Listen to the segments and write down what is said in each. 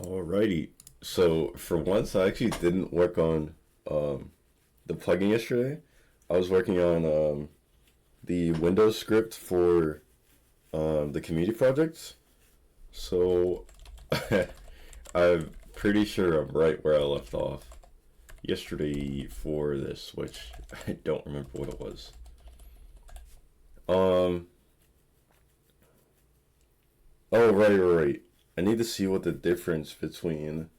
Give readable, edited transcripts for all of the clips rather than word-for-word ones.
Alrighty. So for once, I actually didn't work on the plugin yesterday. I was working on the Windows script for the community projects. So I'm pretty sure I'm right where I left off yesterday for this, which I don't remember what it was. Um. Oh, right. I need to see what the difference between.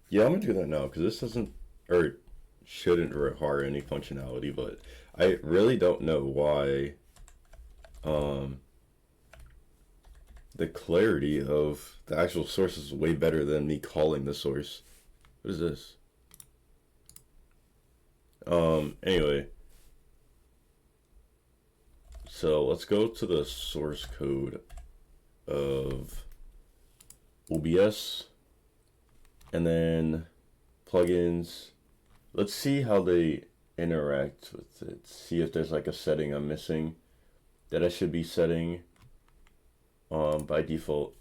Yeah, I'm gonna do that now because this doesn't or shouldn't require any functionality, but I really don't know why um, the clarity of the actual source is way better than me calling the source. What is this? Anyway, so let's go to the source code of OBS and then plugins. Let's see how they interact with it. See if there's like a setting I'm missing that I should be setting by default.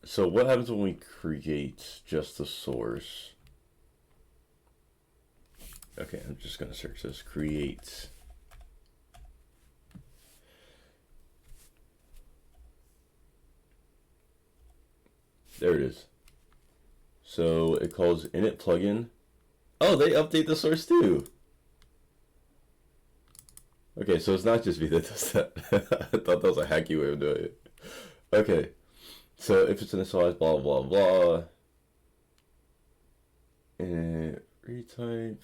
So what happens when we create just the source? Okay, I'm just gonna search this. Create. There it is. So it calls init plugin. Oh, they update the source too. Okay, so it's not just me that does that. I thought that was a hacky way of doing it. Okay, so if it's initialized, blah blah blah, and retype.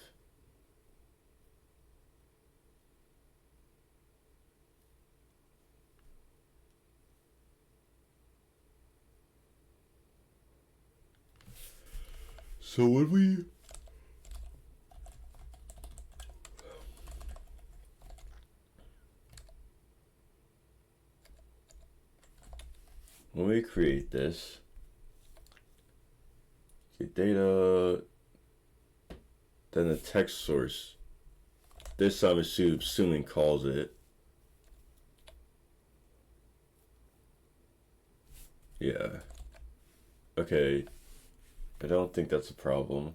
So when we create this, get data, then the text source. This I'm assuming calls it. Yeah. Okay. I don't think that's a problem.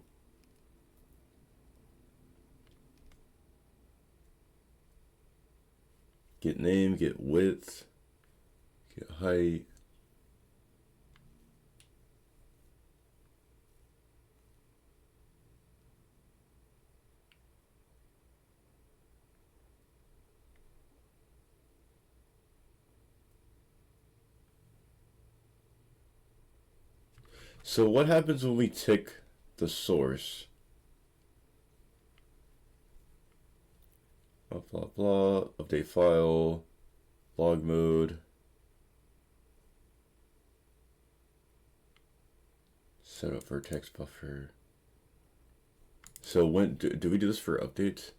Get name, get width, get height. So what happens when we tick the source? Blah, blah, blah. Update file. Log mode. Set up vertex buffer. So when do we do this for updates?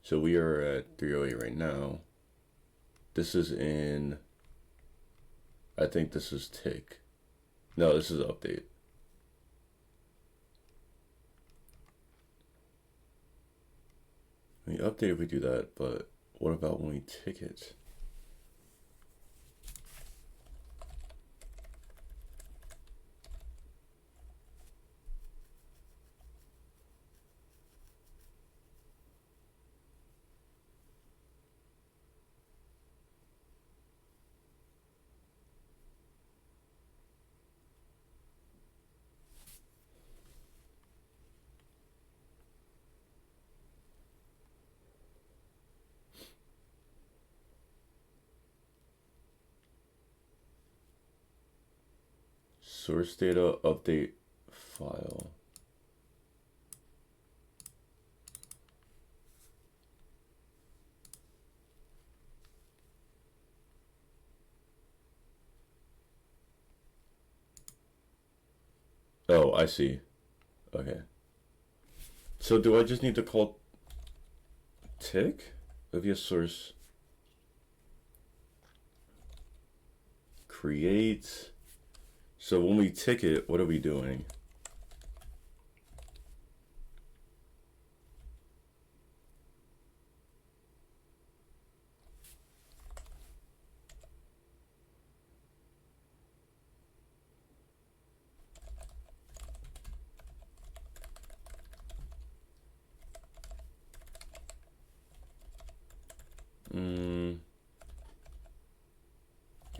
So we are at 308 right now. This is in, I think this is tick. No, this is update. I mean, update if we do that, but what about when we tick it? Source data update file. Oh, I see. Okay. So do I just need to call tick? Via source. create. So when we tick it, what are we doing?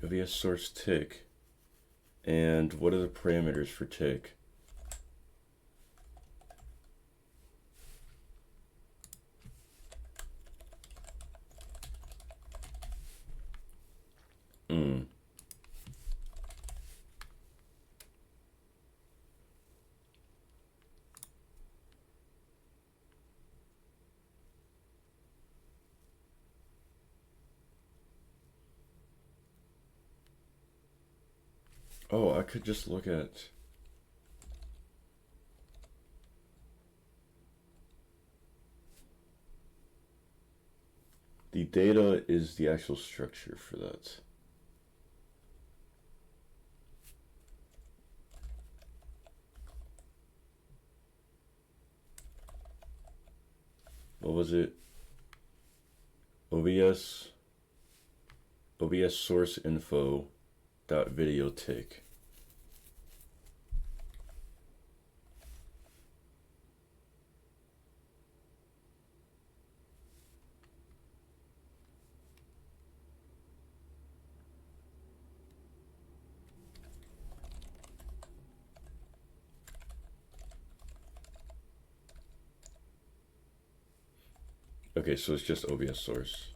OBS source tick. And what are the parameters for tick? Oh, I could just look at... The data is the actual structure for that. What was it? OBS source info dot video tick. Okay, so it's just OBS source.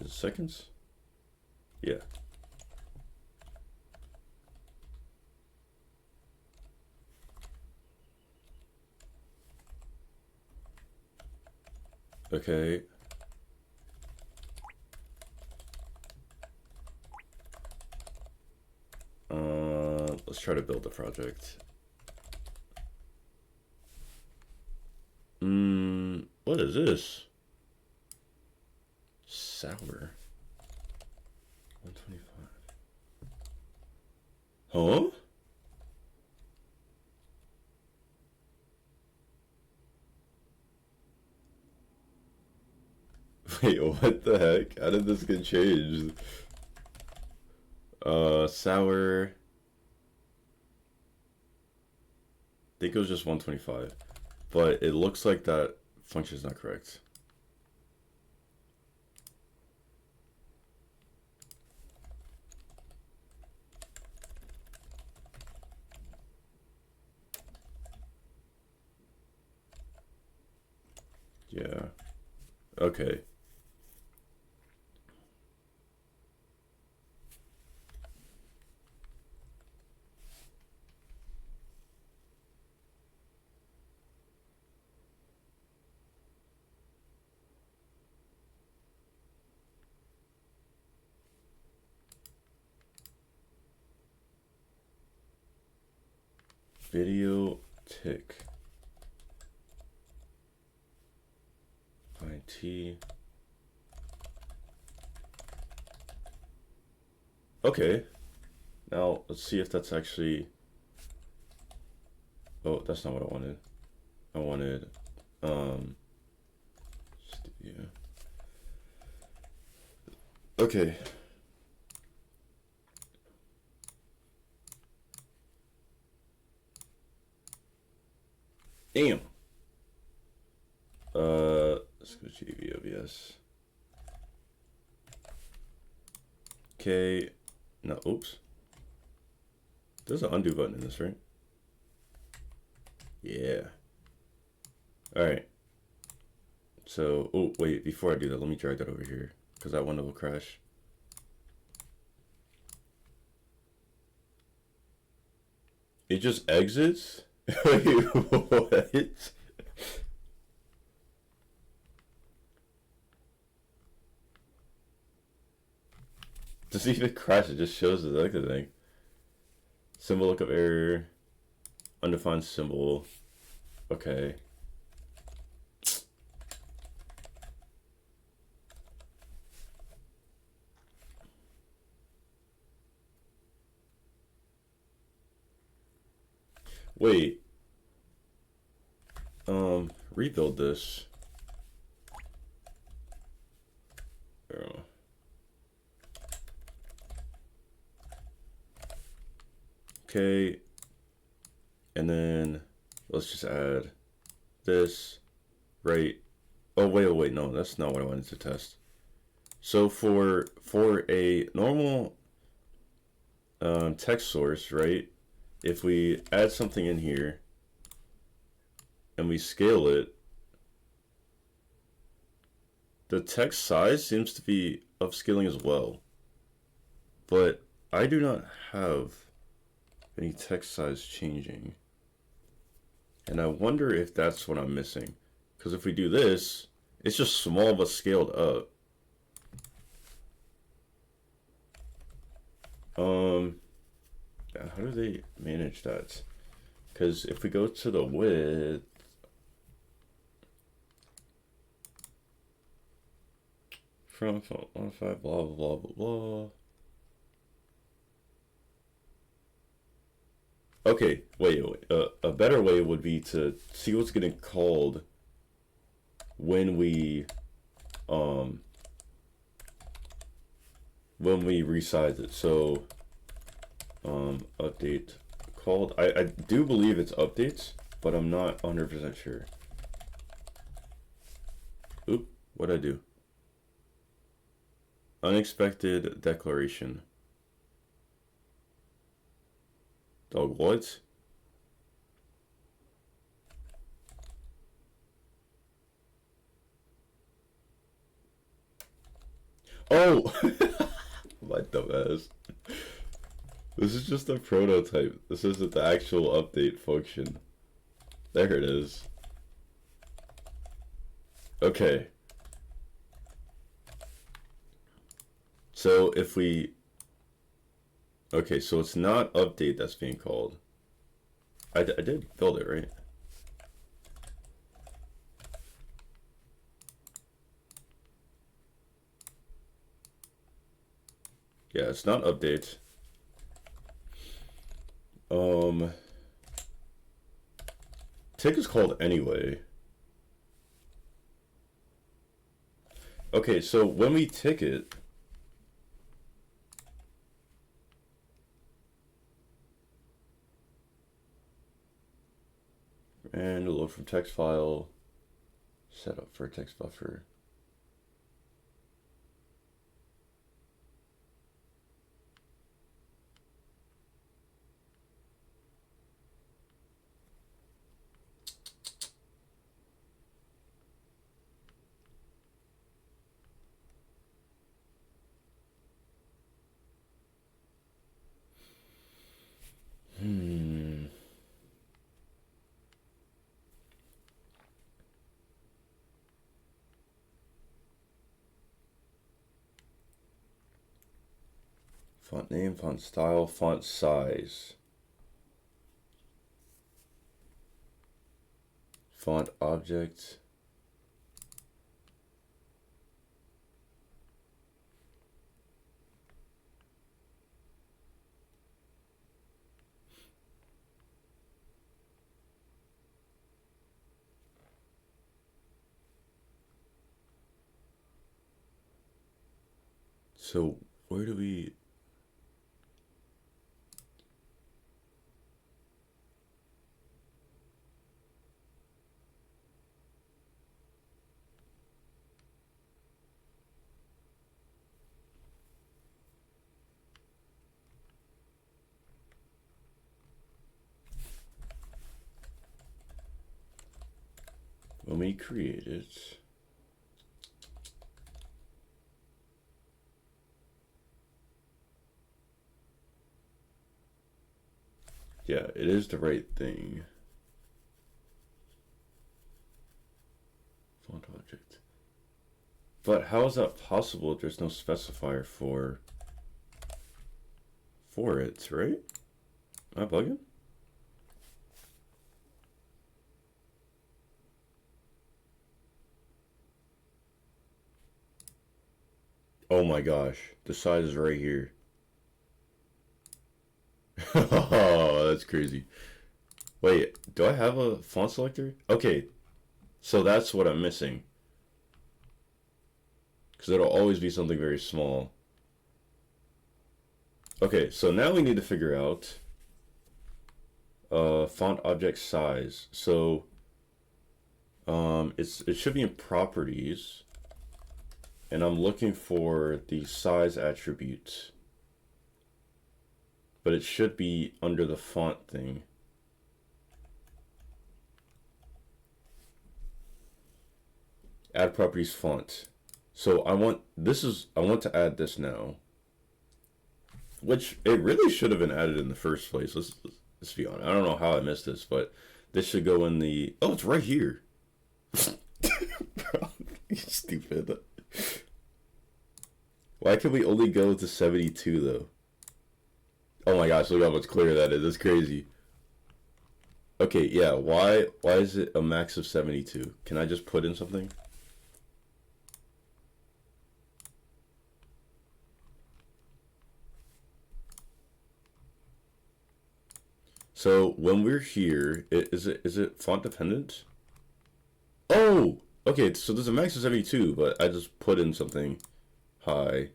Is it seconds? Yeah. Okay. Let's try to build the project. What is this? Sour. 125. Huh? Wait, what the heck? How did this get changed? Sour. I think it was just 125. But it looks like that function is not correct. Yeah. Okay. Video tick. IT. Okay. Now let's see if that's actually. Oh, that's not what I wanted. I wanted studio. Okay. Damn. Let's go GDB OBS. Okay. No, oops. There's an undo button in this, right? Yeah. Alright. So, oh, wait, before I do that, let me drag that over here, because that window will crash. It just exits? Wait, what? Doesn't even crash, it just shows the like the thing. Symbol lookup error. Undefined symbol. Okay. Wait. Rebuild this. Oh. Okay. And then let's just add this, right? Oh, wait, no, that's not what I wanted to test. So for a normal text source, right? If we add something in here and we scale it, the text size seems to be upscaling as well. But I do not have any text size changing. And I wonder if that's what I'm missing. Because if we do this, it's just small but scaled up. How do they manage that? Because if we go to the width, from 1.5, blah, blah, blah, blah. Okay, wait. A better way would be to see what's getting called when we resize it. So update called. I do believe it's updates, but I'm not 100% sure. Oop, what'd I do? Unexpected declaration. Dog, what? Oh! My dumbass. This is just a prototype. This isn't the actual update function. There it is. Okay. So if we... Okay, so it's not update that's being called. I did build it, right? Yeah, it's not update. Tick is called anyway. Okay, so when we tick it, and load from text file, set up for text buffer. Font name, font style, font size. Font object. So where do we... When we create it, yeah, it is the right thing. Font object. But how is that possible if there's no specifier for for it, right? Am I bugging? Oh my gosh, the size is right here. Oh, that's crazy. Wait, do I have a font selector? Okay, so that's what I'm missing. Because it'll always be something very small. Okay, so now we need to figure out font object size. So it should be in properties, and I'm looking for the size attribute, but it should be under the font thing. Add properties font. So I want to add this now, which it really should have been added in the first place. Let's be honest. I don't know how I missed this, but this should go in the. Oh, it's right here. Bro, you stupid. Why can we only go to 72 though? Oh my gosh, look how much clearer that is. That's crazy. Okay, yeah. Why is it a max of 72? Can I just put in something? So when we're here, is it font dependent? Oh, okay. So there's a max of 72, but I just put in something high.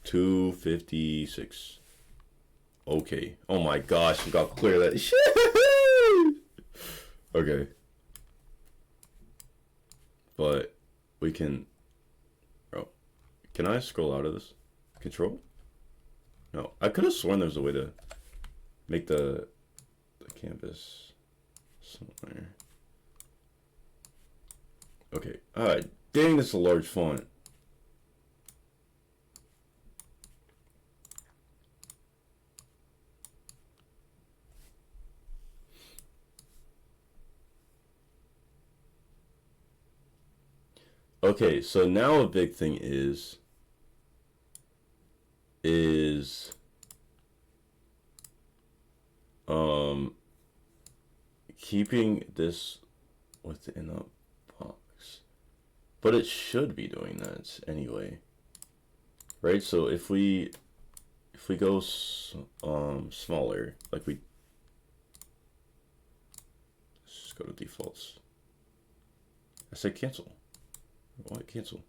256. Okay. Oh my gosh, look how clear that is. Okay. But we can. Oh, can I scroll out of this? Control? No, I could have sworn there was a way to make the canvas somewhere. Okay. Alright. Dang, this is a large font. Okay, so now a big thing is keeping this within a box. But it should be doing that anyway. Right? So if we go smaller, like let's just go to defaults. I said cancel. Why cancel?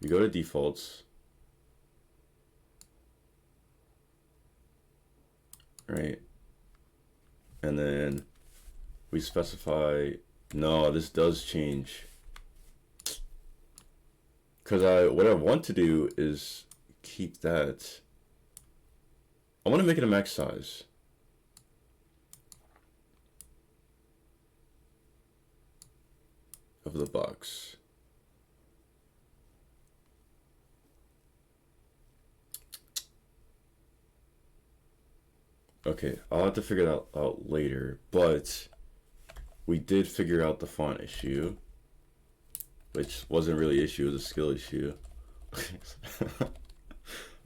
We go to defaults. Right. And then we specify, no, this does change. Because what I want to do is keep that. I want to make it a max size. Of the box. Okay, I'll have to figure that out later, but we did figure out the font issue, which wasn't really an issue, it was a skill issue.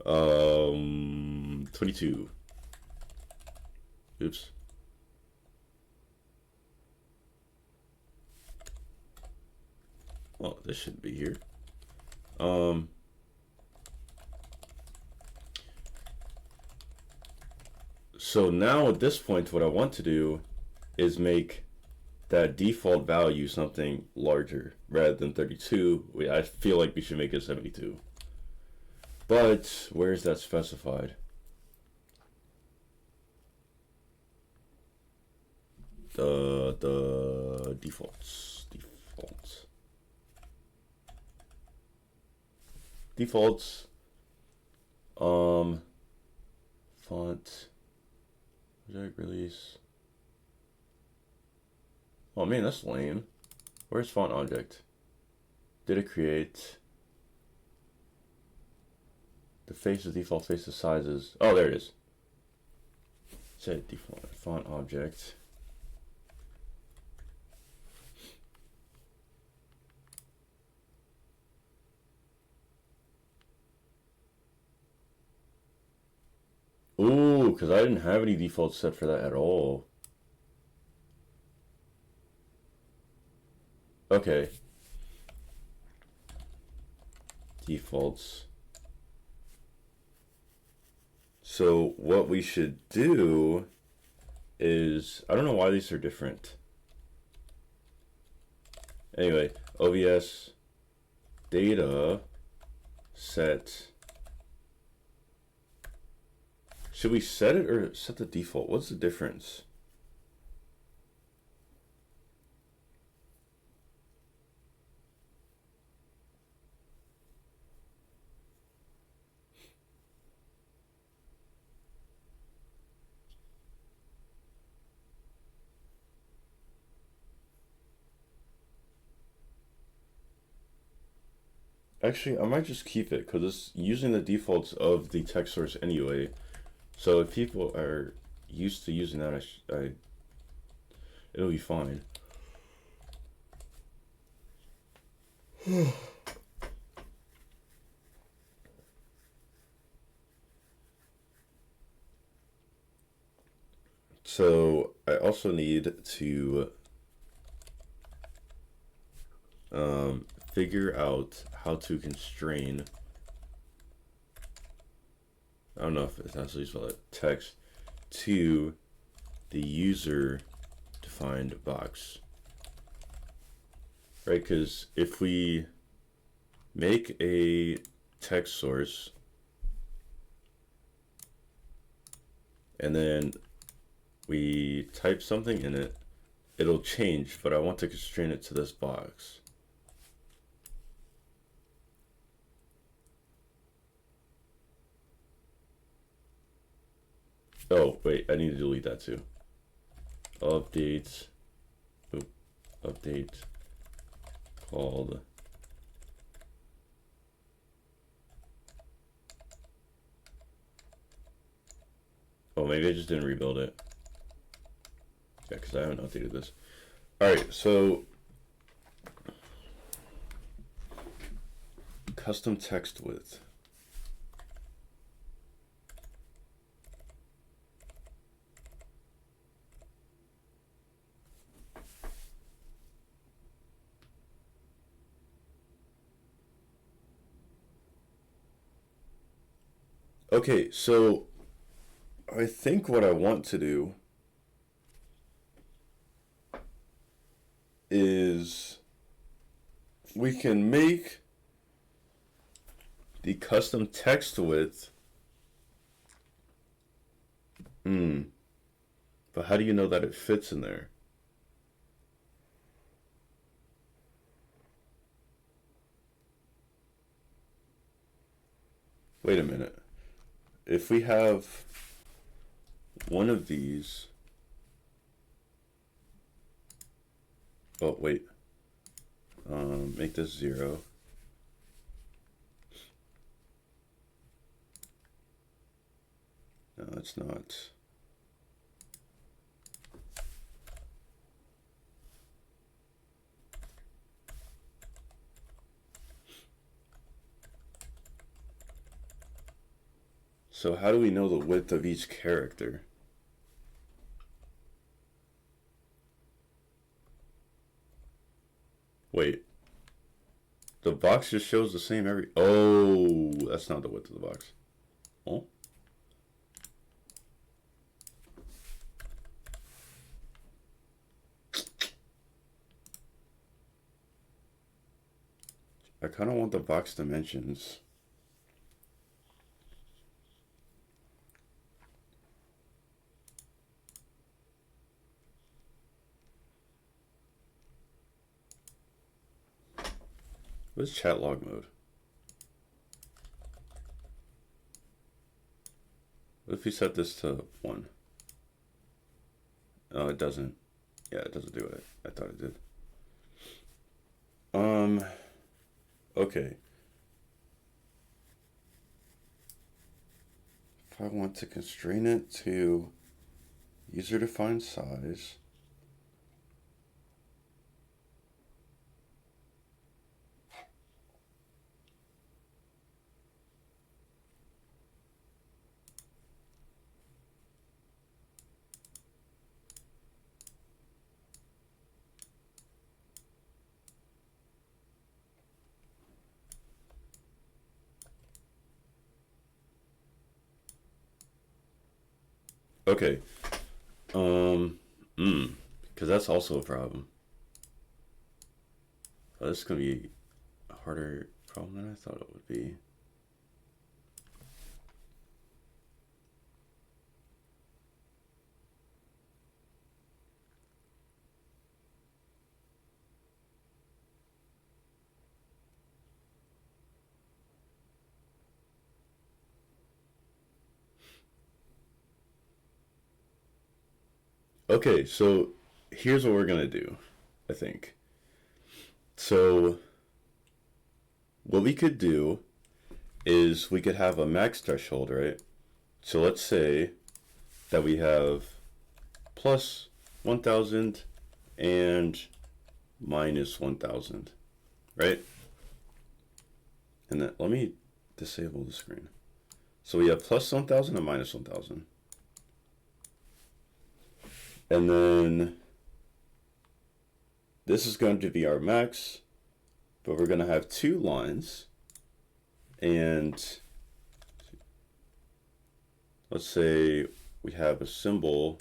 22. Oops. Well, this should be here. So now at this point, what I want to do is make that default value something larger rather than 32. I feel like we should make it 72. But where is that specified? The defaults. Font project release. Oh man, that's lame. Where's font object? Did it create the faces, default faces, sizes? Oh, there it is. Set default font object. because I didn't have any defaults set for that at all. Okay. Defaults. So what we should do is, I don't know why these are different. Anyway, OBS data set. Should we set it or set the default? What's the difference? Actually, I might just keep it because it's using the defaults of the text source anyway. So if people are used to using that, it'll be fine. So I also need to figure out how to constrain. I don't know if it's actually spelled text to the user defined box, right? Because if we make a text source and then we type something in it, it'll change, but I want to constrain it to this box. Oh, wait, I need to delete that too. Update, update called oh, maybe I just didn't rebuild it. Yeah, because I haven't updated this. Alright, so custom text width. Okay, so I think what I want to do is we can make the custom text width. But how do you know that it fits in there? Wait a minute. If we have one of these. Oh, wait. Make this 0. No, it's not. So how do we know the width of each character? Wait. The box just shows the same every... Oh, that's not the width of the box. Oh. I kind of want the box dimensions. What is chat log mode? What if we set this to 1? Oh, it doesn't. Yeah, it doesn't do it. I thought it did. Okay. If I want to constrain it to user-defined size, Okay. Um, because that's also a problem. Oh, this is gonna be a harder problem than I thought it would be. Okay, so here's what we're gonna do, I think. So what we could do is we could have a max threshold, right? So let's say that we have plus 1000 and minus 1000, right? And then let me disable the screen. So we have plus 1000 and minus 1000. And then this is going to be our max, but we're going to have two lines. And let's say we have a symbol.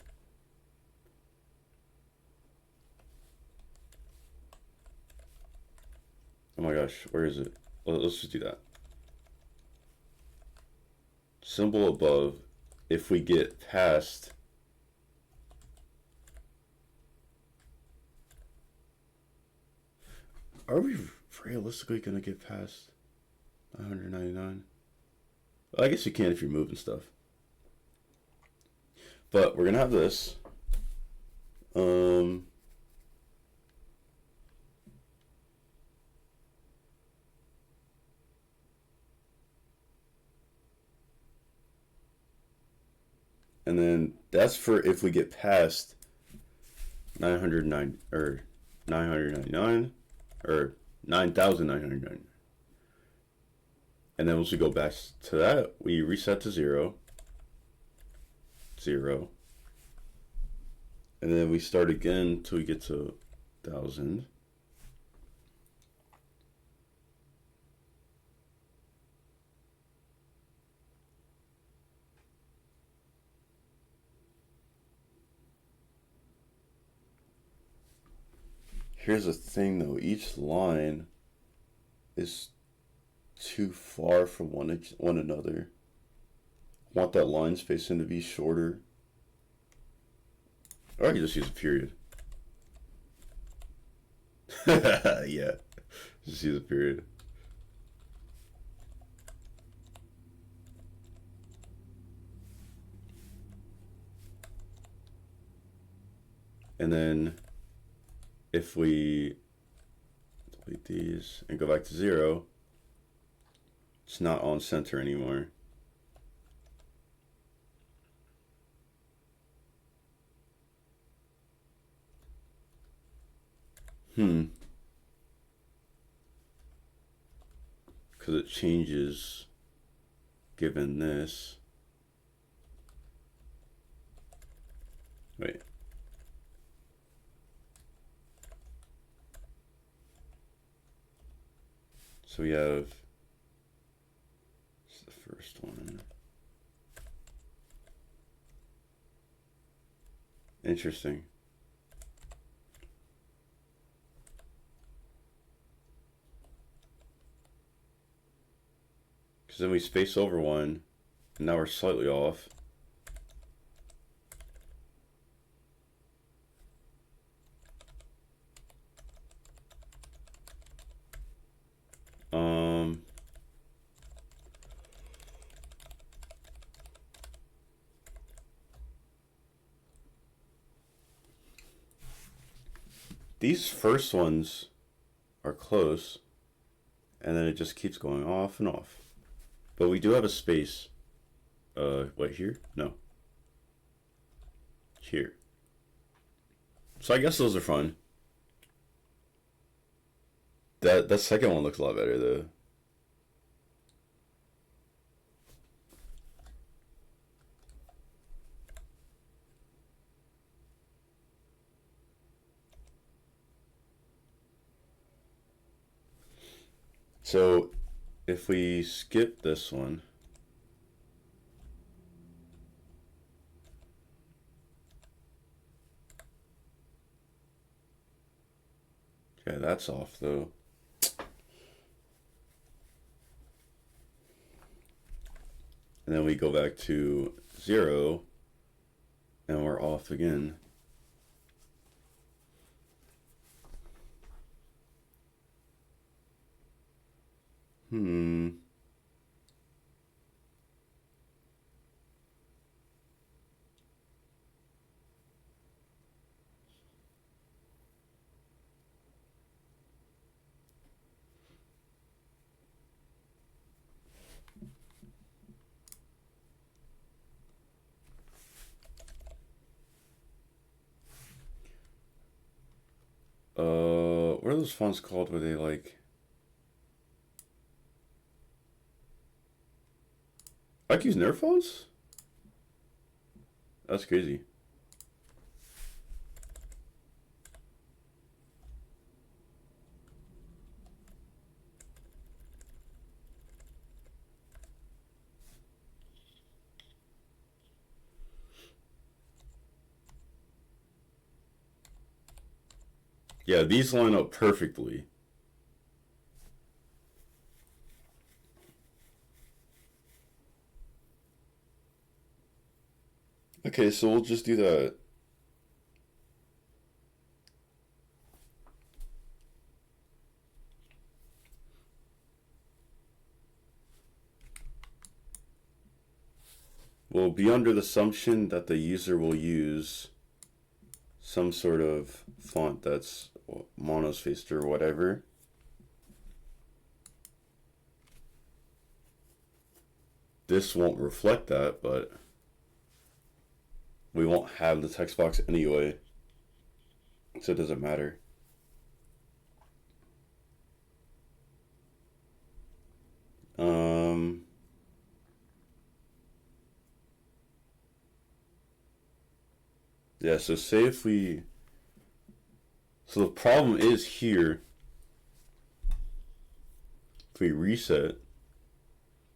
Oh my gosh, where is it? Let's just do that. Symbol above, if we get past are we realistically gonna get past 999? I guess you can if you're moving stuff. But we're gonna have this. Um, and then that's for if we get past 909 or 999 or 9,999. And then once we go back to that, we reset to 0, 0. And then we start again until we get to 1,000. Here's the thing though, each line is too far from one another. I want that line spacing to be shorter. Or I can just use a period. Yeah, just use a period. And then if we delete these and go back to 0, it's not on center anymore. Because it changes given this. Wait. So we have, this is the first one. Interesting. Because then we space over one, and now we're slightly off. These first ones are close, and then it just keeps going off and off. But we do have a space. Wait, here? No. Here. So I guess those are fun. That second one looks a lot better though. So if we skip this one, Okay, that's off though. And then we go back to 0 and we're off again. What are those fonts called where they like... I can use Nerf fonts? That's crazy. Yeah, these line up perfectly. Okay, so we'll just do that. We'll be under the assumption that the user will use some sort of font that's monospaced or whatever. This won't reflect that, but we won't have the text box anyway, so it doesn't matter. Yeah, so say if we... So the problem is here, if we reset,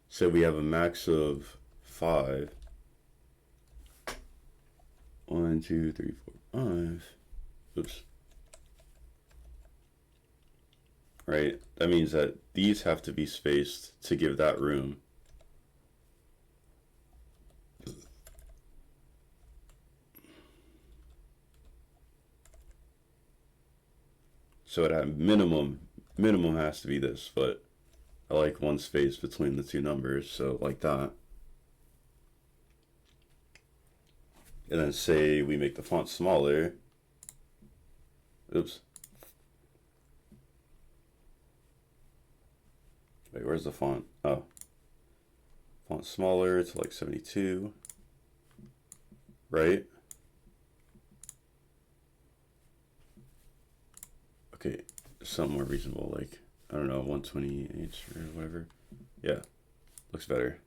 say we have a max of 5. 1, 2, 3, 4, 5. Oops. Right? That means that these have to be spaced to give that room. So at minimum has to be this, but I like one space between the two numbers, so like that. And then say we make the font smaller. Oops. Wait, where's the font? Oh. Font smaller to like 72. Right? Okay, something more reasonable, like, I don't know, 128 or whatever. Yeah, looks better.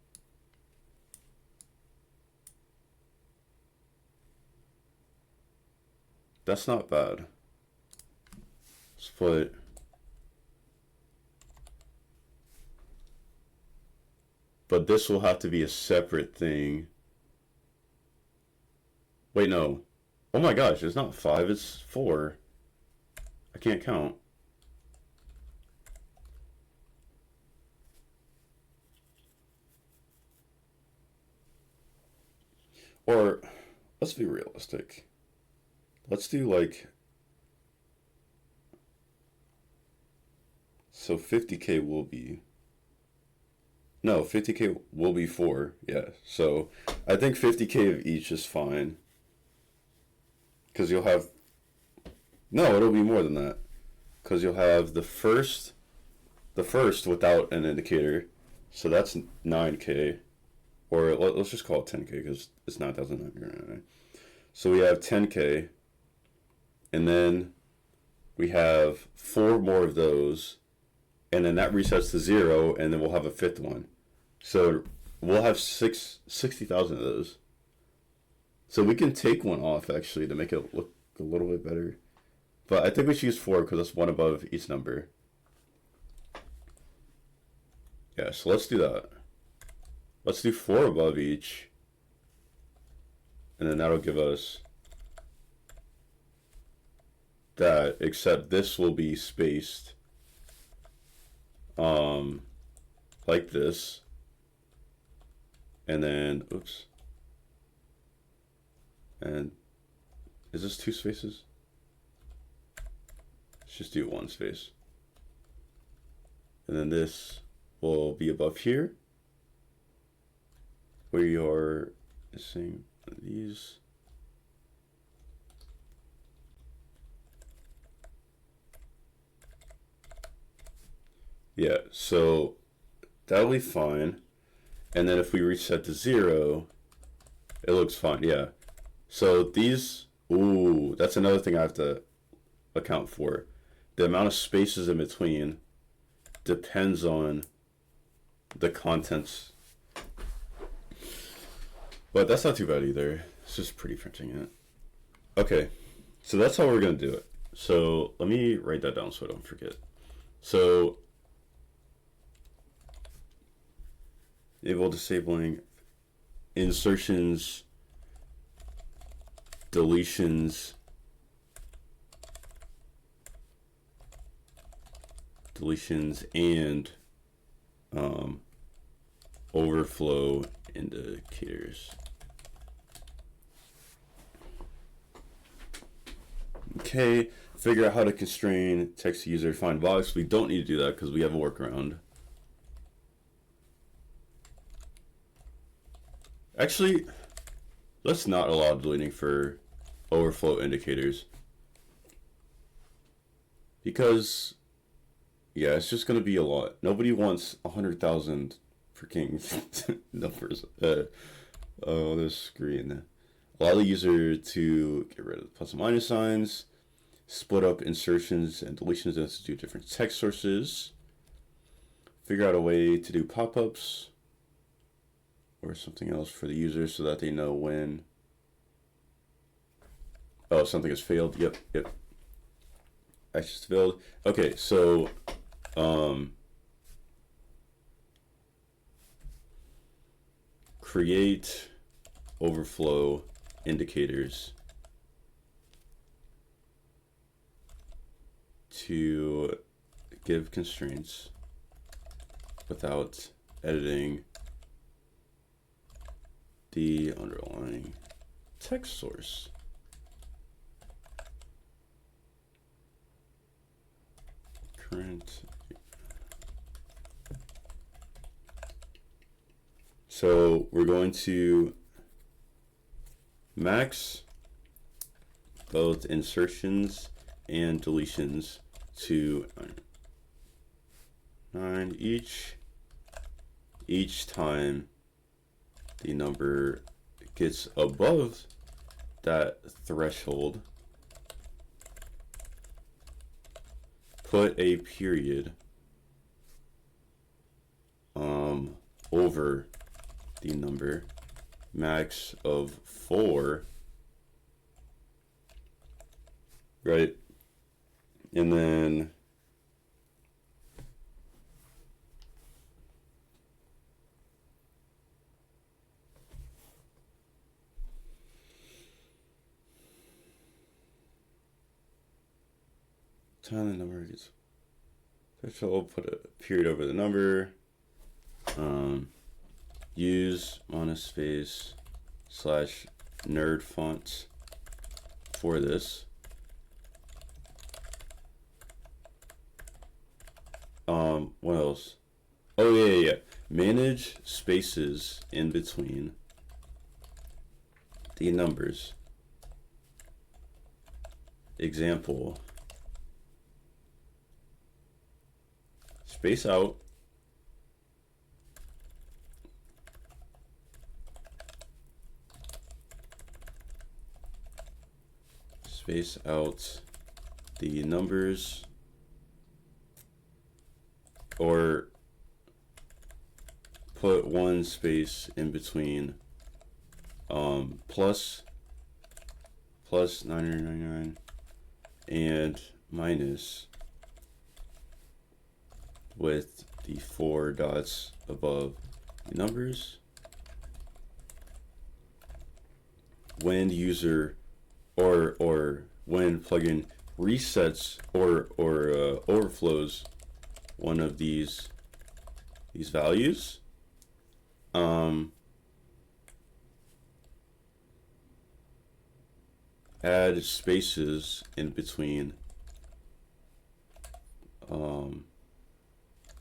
That's not bad. Let's put... But this will have to be a separate thing. Wait, no. Oh my gosh, it's not 5, it's 4. I can't count. Or, let's be realistic. Let's do like... So 50K will be... No, 50K will be 4, yeah. So, I think 50K of each is fine. Because you'll have... No, it'll be more than that. Because you'll have the first without an indicator. So that's 9K. Or let's just call it 10K because it's 9,999. So we have 10K. And then we have 4 more of those. And then that resets to 0. And then we'll have a 5th one. So we'll have 60,000 of those. So we can take one off actually to make it look a little bit better. But I think we should use 4 because that's one above each number. Yeah, so let's do that. Let's do 4 above each. And then that'll give us that, except this will be spaced like this, and then oops, and is this 2 spaces? Let's just do 1 space, and then this will be above here where you're missing these. Yeah, so that'll be fine. And then if we reset to 0, it looks fine. Yeah. So these, ooh, that's another thing I have to account for. The amount of spaces in between depends on the contents. But that's not too bad either. It's just pretty printing it. Okay, so that's how we're going to do it. So let me write that down so I don't forget. So enable disabling insertions, deletions, and overflow indicators. Okay, figure out how to constrain text to user defined box. We don't need to do that because we have a workaround. Actually, let's not allow deleting for overflow indicators. Because, yeah, it's just going to be a lot. Nobody wants 100,000 freaking numbers. Oh, this screen. Allow the user to get rid of the plus and minus signs. Split up insertions and deletions into 2 different text sources. Figure out a way to do pop-ups or something else for the user so that they know when something has failed. Yep. Actions failed. Okay, so create overflow indicators to give constraints without editing the underlying text source. Current. So we're going to max both insertions and deletions to 9 each time the number gets above that threshold. Put a period over the number, max of 4, right? And then time the number gets threshold, put a period over the number. Use monospace / nerd font for this. What else? Oh yeah. Manage spaces in between the numbers. Example. Space out. Space out the numbers, or put 1 space in between plus 999 and minus with the 4 dots above the numbers. When user or when plugin resets or overflows one of these values, add spaces in between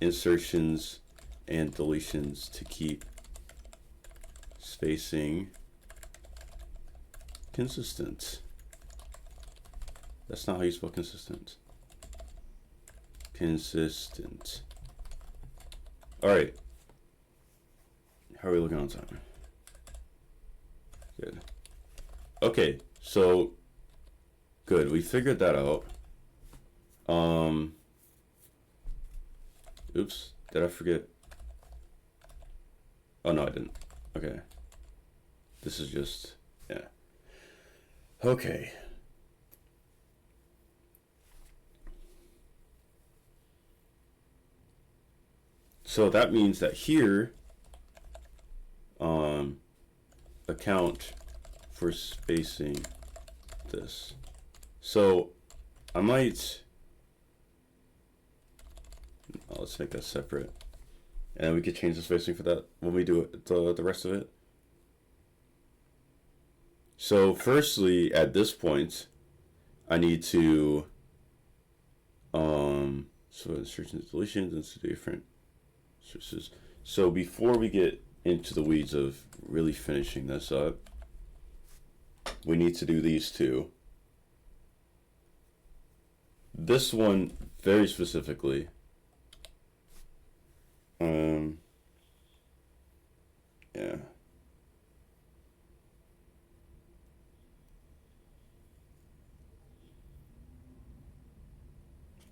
insertions and deletions to keep spacing consistent. That's not how you spell consistent. Consistent. All right. How are we looking on time? Good. Okay, so good. We figured that out. Oops. Did I forget? Oh no, I didn't. Okay. This is just, yeah. Okay. So that means that here, account for spacing this. So I might, let's make that separate. And we could change the spacing for that when we do it, the rest of it. So firstly, at this point, I need to, so insertions, deletions, and different sources. So before we get into the weeds of really finishing this up, we need to do these two. This one very specifically. Yeah.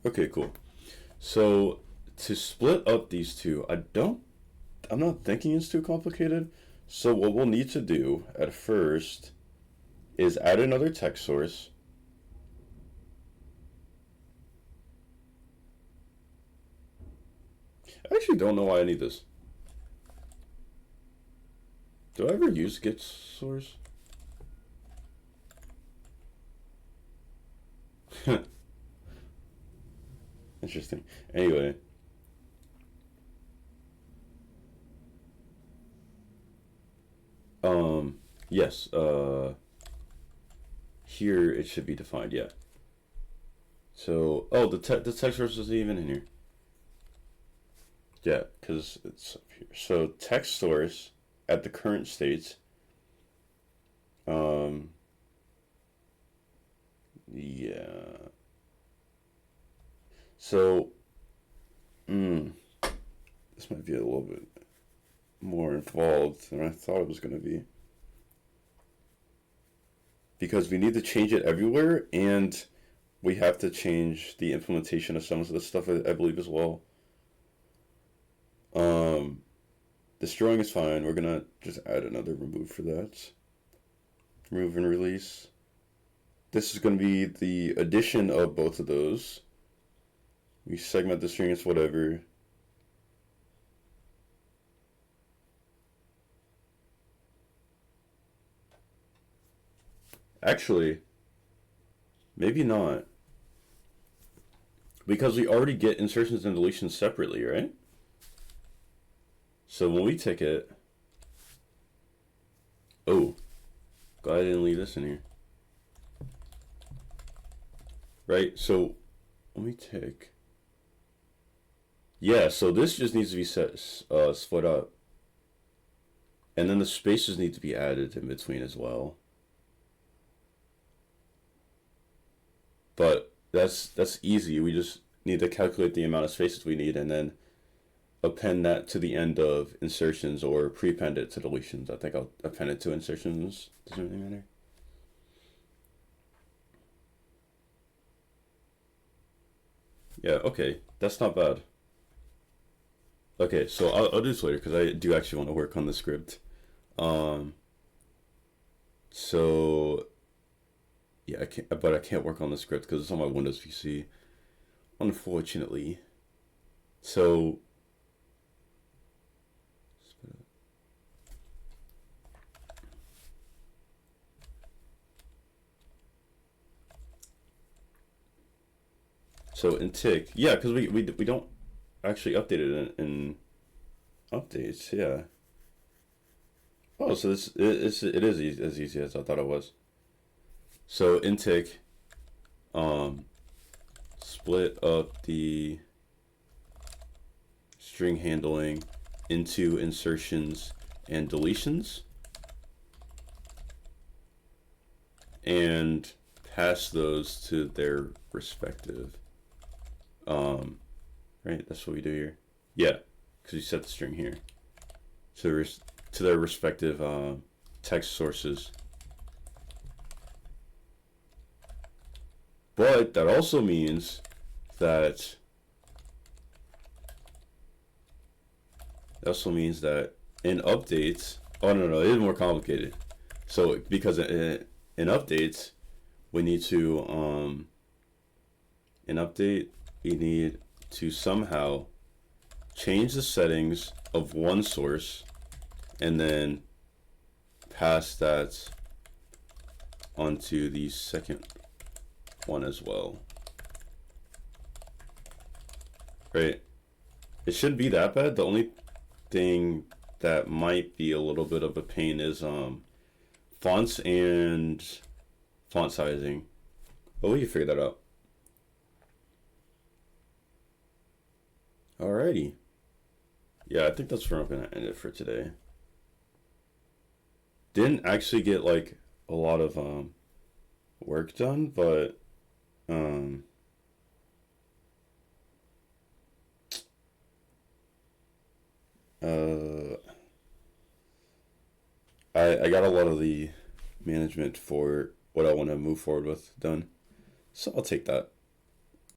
Okay, cool. So to split up these two, I'm not thinking it's too complicated. So what we'll need to do at first is add another text source. I actually don't know why I need this. Do I ever use get source? Interesting. Anyway. Yes, here it should be defined, yeah. So, oh, the text source isn't even in here. Yeah, because it's up here. So, text source at the current state, yeah. So, this might be a little bit more involved than I thought it was going to be. Because we need to change it everywhere, and we have to change the implementation of some of the stuff, I believe, as well. Destroying is fine. We're going to just add another remove for that. Remove and release. This is going to be the addition of both of those. We segment the string as whatever. Actually, maybe not. Because we already get insertions and deletions separately, right? So when we take it... Oh. Glad I didn't leave this in here. Right, so let me take... Yeah, so this just needs to be split up. And then the spaces need to be added in between as well. But that's easy. We just need to calculate the amount of spaces we need and then append that to the end of insertions or prepend it to deletions. I think I'll append it to insertions. Does anything matter? Yeah, okay. That's not bad. Okay, so I'll do this later because I do actually want to work on the script. So yeah, I can't work on the script because it's on my Windows PC, unfortunately. So So in tick, yeah, because we don't actually update it in updates. Yeah. Oh, so it is easy, as easy as I thought it was. So in tick, um, split up the string handling into insertions and deletions, and pass those to their respective. Right, that's what we do here. Yeah, because you set the string here to to their respective text sources. But that also means that in updates, oh no, it is more complicated. So because in updates, we need to in update we need to somehow change the settings of one source and then pass that onto the second one as well. Right? It shouldn't be that bad. The only thing that might be a little bit of a pain is fonts and font sizing. But we can figure that out. Alrighty. Yeah, I think that's where I'm gonna end it for today. Didn't actually get like a lot of work done, but um uh I got a lot of the management for what I want to move forward with done. So I'll take that.